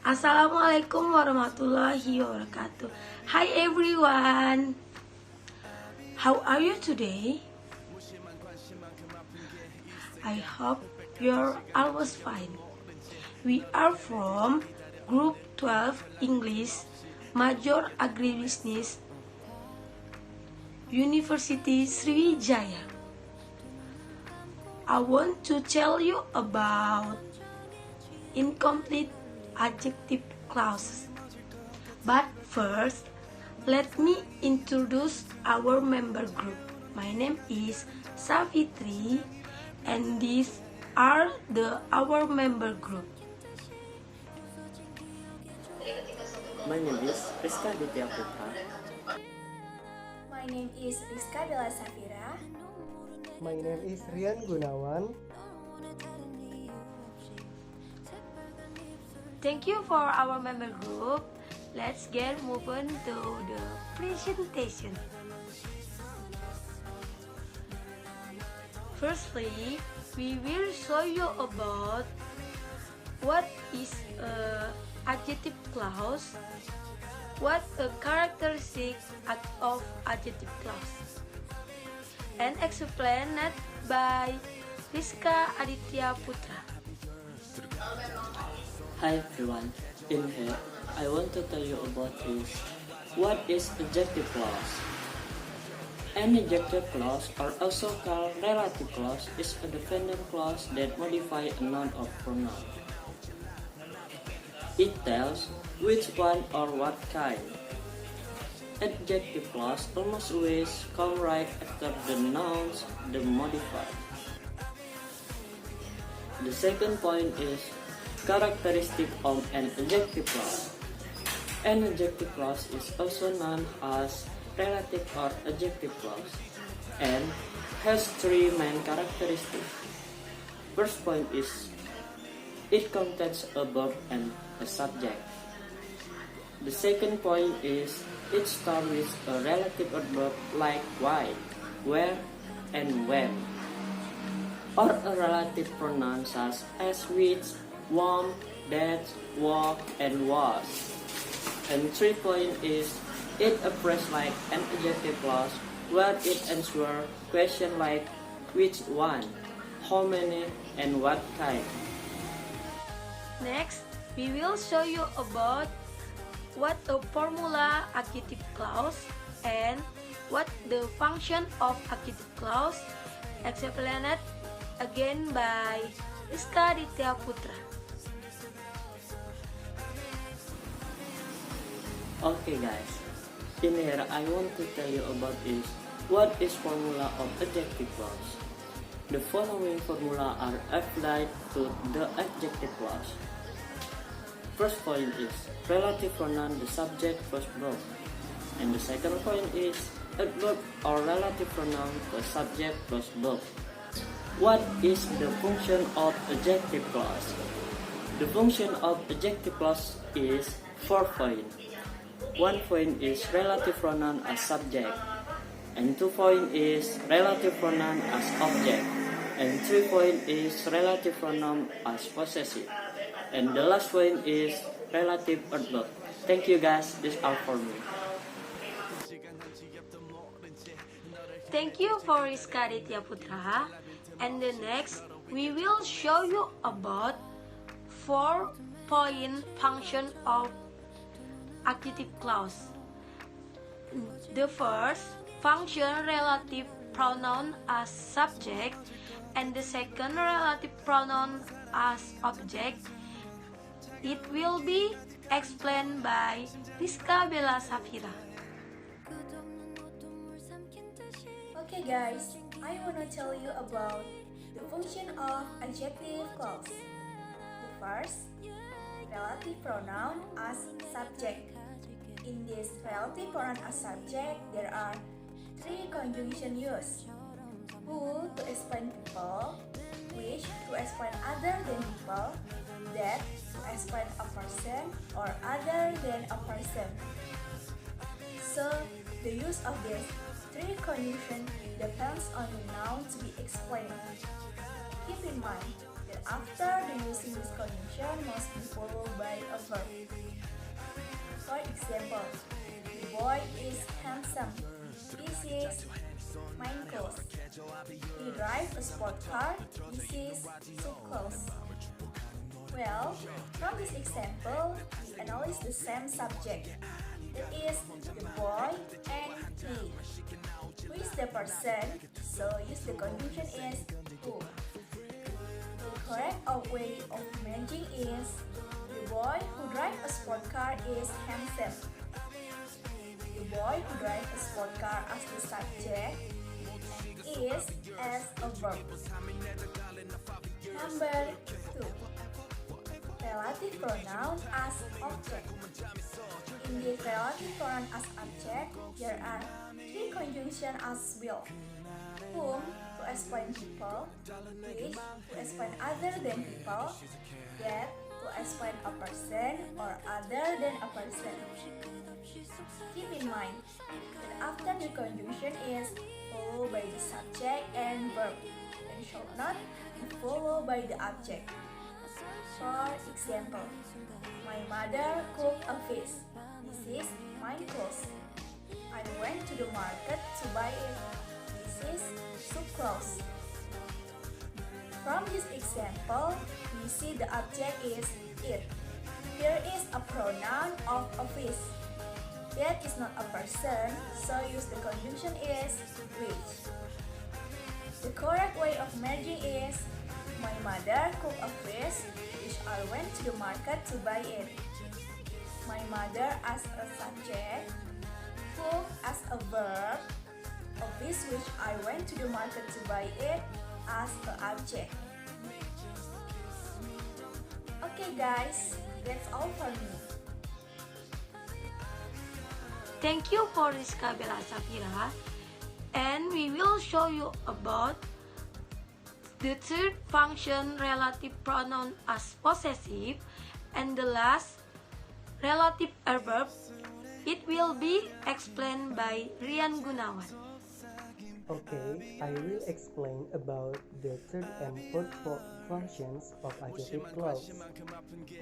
Assalamualaikum warahmatullahi wabarakatuh. Hi everyone. How are you today? I hope you're always fine. We are from Group 12 English, Major Agribusiness, University Sriwijaya. I want to tell you about incomplete adjective clauses. But first, let me introduce our member group. My name is Savitri, and these are our member group. My name is Adtya Putra. My name is Bela. My name is Gunawan. Thank you for our member group. Let's get moving to the presentation. Firstly, we will show you about what is an adjective clause, what a characteristic of adjective clause, and explained by Adtya Putra. Hi everyone, in here I want to tell you about what is adjective clause. An adjective clause, or also called relative clause, is a dependent clause that modifies a noun or pronoun. It tells which one or what kind. Adjective clause almost always come right after the nouns the modified. The second point is characteristic of an adjective clause. An adjective clause is also known as relative or adjective clause and has three main characteristics. First point is it contains a verb and a subject. The second point is it starts with a relative adverb like why, where, and when, or a relative pronoun such as which, whom, that, what, and was. And 3 point is it appears like an adjective clause where it answers questions like which one, how many, and what kind. Next, we will show you about what a formula adjective clause and what the function of adjective clause, explained again by Adtya Putra. Okay guys, in here I want to tell you about what is formula of adjective clause. The following formula are applied to the adjective clause. First point is relative pronoun the subject plus verb, and the second point is adverb or relative pronoun the subject plus verb. What is the function of adjective clause? The function of adjective clause is 4 points. 1 point is relative pronoun as subject, and 2 point is relative pronoun as object, and 3 point is relative pronoun as possessive, and the last point is relative adverb. Thank you guys, this is all for me. Thank you for Adtya Putra. And the next, we will show you about 4-point function of adjective clause. The first function relative pronoun as subject, and the second relative pronoun as object. It will be explained by Bela. Okay guys, I wanna tell you about the function of adjective clause. The first, relative pronoun as subject. In this relative pronoun as subject, there are 3 conjunction used. Who to explain people, which to explain other than people, that to explain a person or other than a person. So, the use of these 3 conjunctions depends on the noun to be explained. Keep in mind that after the using this conjunction must be followed by a verb. For example, the boy is handsome. This is my clothes. He drives a sport car. This is so close. Well, from this example, we analyze the same subject. That is the boy and he. Who is the person? So use the conjunction is who. The correct way of managing is the boy who drives a sport car is handsome. The boy who drives a sport car as the subject and is as a verb. Number 2. Relative pronoun as object. In the relative pronoun as object, there are 3 conjunctions as well. Whom to explain people, which to explain other than people, that to explain a person or other than a person. Keep in mind that after the conjunction is followed by the subject and verb and shall not be followed by the object. For example, my mother cooked a fish. This is my clothes. I went to the market to buy it. This is soup clothes. From this example, we see the object is it. Here is a pronoun of a fish. That is not a person, so use the conjunction is which. The correct way of merging is my mother cooked a fish, which I went to the market to buy it. My mother as a subject, cook as a verb, a fish which I went to the market to buy it as an object. Okay guys, that's all for me. Thank you for Rizka Bela Safira, and we will show you about the third function, relative pronoun as possessive, and the last, relative adverb. It will be explained by Rian Gunawan. Okay, I will explain about the third and fourth functions of adjective clause.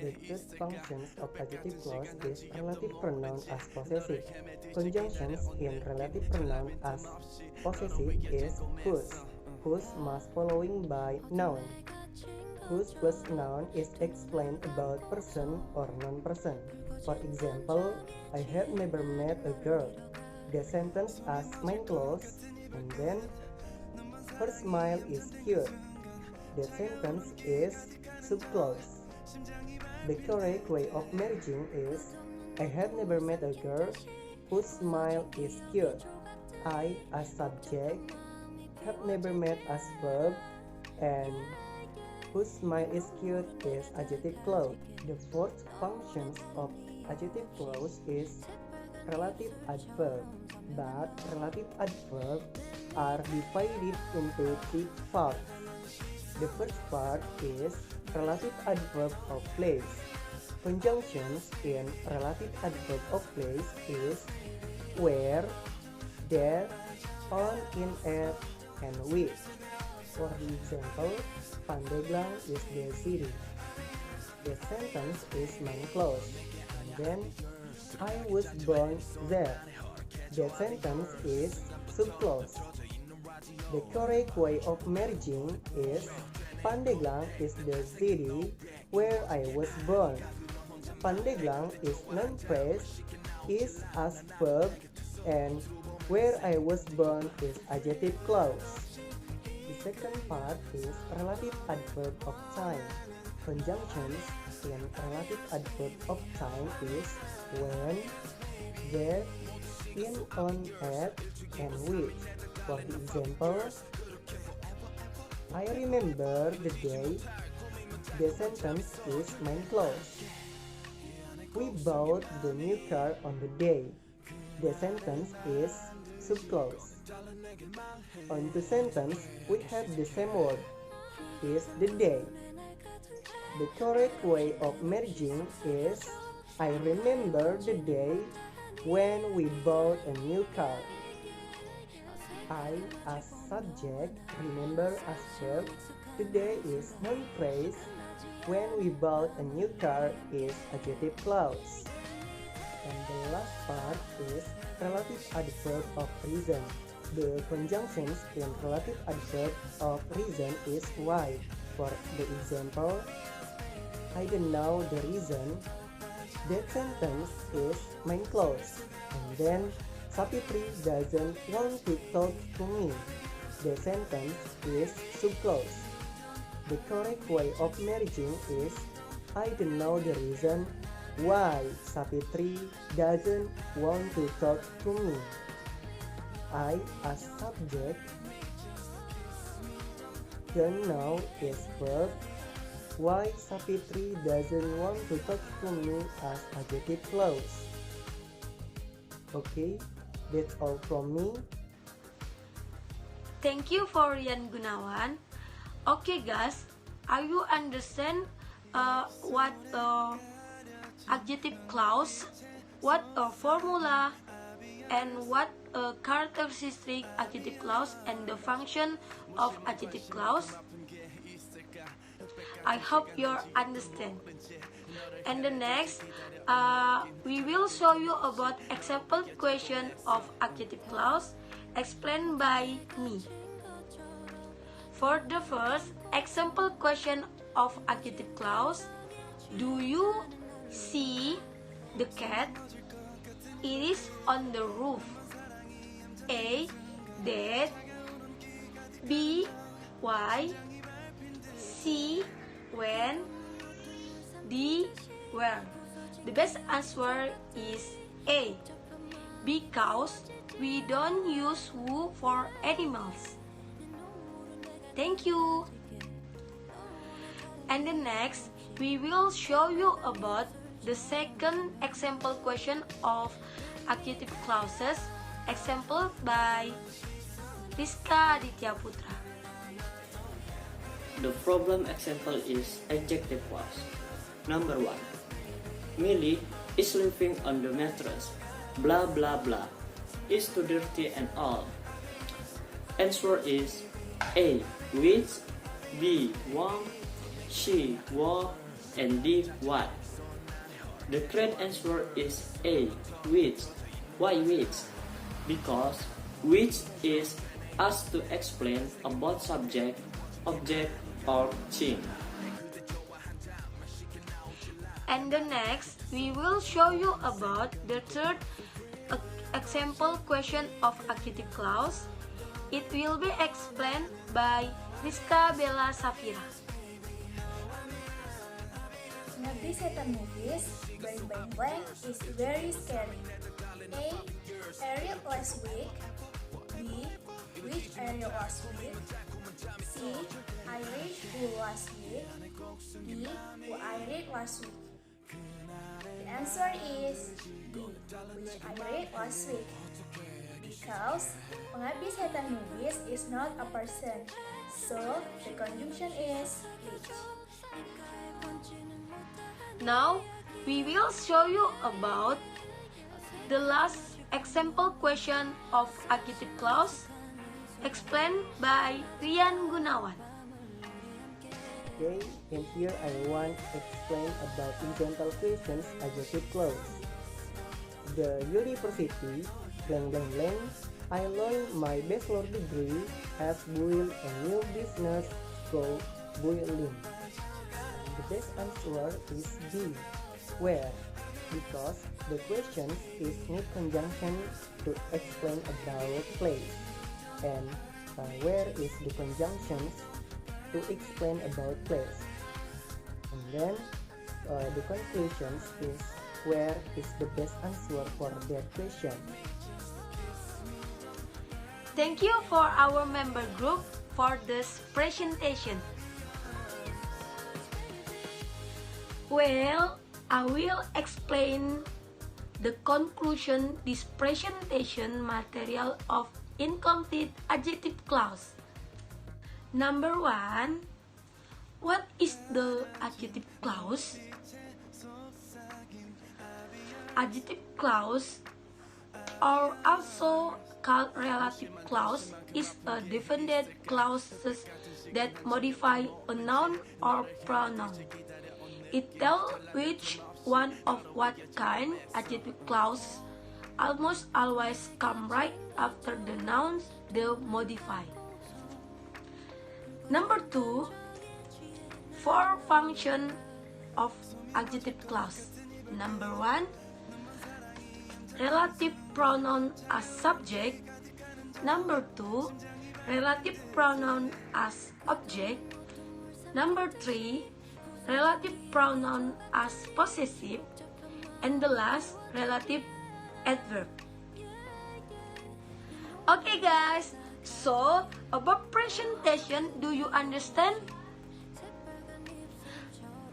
The third functions of adjective clause is relative pronoun as possessive. Conjunctions in relative pronoun as possessive is whose must following by noun. Whose plus noun is explained about person or non-person. For example, I have never met a girl. The sentence as my clothes, and then her smile is cute. The sentence is subclause. The correct way of merging is I have never met a girl whose smile is cute. I as subject, have never met as verb, and whose smile is cute is adjective clause. The fourth functions of adjective clause is relative adverb, but relative adverb are divided into 3 parts. The first part is relative adverb of place. Conjunctions in relative adverb of place is where, there, on, in, at, and with. For example, Pandeglang is the city. The sentence is my clothes, and then I was born there. The sentence is subclause. The correct way of merging is Pandeglang is the city where I was born. Pandeglang is noun phrase, is as verb, and where I was born is adjective clause. The second part is relative adverb of time. Conjunctions in relative adverb of time is when, there, in, on, at, and with. For example, I remember the day. The sentence is my clothes. We bought the new car on the day. The sentence is subclause. On the sentence, we have the same word, is the day. The correct way of merging is I remember the day when we bought a new car. I as subject, remember as verb, today is noun phrase, when we bought a new car is adjective clause. And the last part is relative adverb of reason. The conjunctions in relative adverb of reason is why. For the example, I don't know the reason. That sentence is main clause. And then Sapitri doesn't want to talk to me. The sentence is subclause. The correct way of merging is I don't know the reason why Sapitri doesn't want to talk to me. I as subject, don't know is verb, why Sapitri doesn't want to talk to me as adjective clause. Okay, that's all from me. Thank you for Rian Gunawan. Okay guys, are you understand what adjective clause, what a formula, and what a characteristic adjective clause and the function of adjective clause? I hope you understand. And the next, we will show you about example question of adjective clause explained by me. For the first example question of adjective clause, do you see the cat? It is on the roof. A. That. B. Why. C. When. D. Where. The best answer is A. Because we don't use who for animals. Thank you. And the next, we will show you about the second example question of adjective clauses exampled by Adtya Putra. The problem example is adjective clause. Number 1. Millie is sleeping on the mattress. Blah blah blah. Is too dirty and all. Answer is A. Which, B. Warm, C. Warm, and D. What. The correct answer is A. Which. Why which? Because which is asked to explain about subject, object, or thing. And the next, we will show you about the third example question of adjective clause. It will be explained by Bela Safira. Ngabdi Setan movies by blank is very scary. A. Ariel last week. B. Which Ariel last week? C. I read who last week. D. Who I read last week. The answer is D. Which I read last week. Because Pengabdi Setan movies is not a person, so the conjunction is which. Now, we will show you about the last example question of adjective clause explained by Rian Gunawan. Okay, and here I want to explain about example questions adjective clause. The university blank blank blank, I learned my bachelor degree has built a new business called Building. The best answer is B. Where? Because the question is need conjunction to explain about place, and where is the conjunctions to explain about place. And then the conclusions is where is the best answer for that question. Thank you for our member group for this presentation. Well, I will explain the conclusion this presentation material of incomplete adjective clause. Number 1, what is the adjective clause? Adjective clause are also called relative clause is a definite clauses that modify a noun or pronoun. It tells which one of what kind. Adjective clause almost always come right after the nouns they modify. Number 2, 4 functions of adjective clause. Number 1, relative pronoun as subject. Number 2, relative pronoun as object. Number 3, relative pronoun as possessive. And the last, relative adverb. Okay guys, so about presentation, do you understand?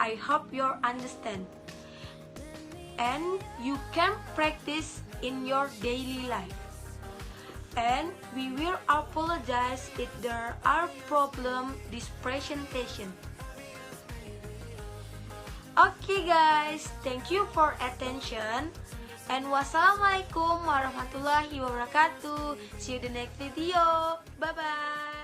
I hope you understand. And you can practice in your daily life. And we will apologize if there are problems this presentation. Okay guys, thank you for attention. And wassalamualaikum warahmatullahi wabarakatuh. See you in the next video. Bye bye.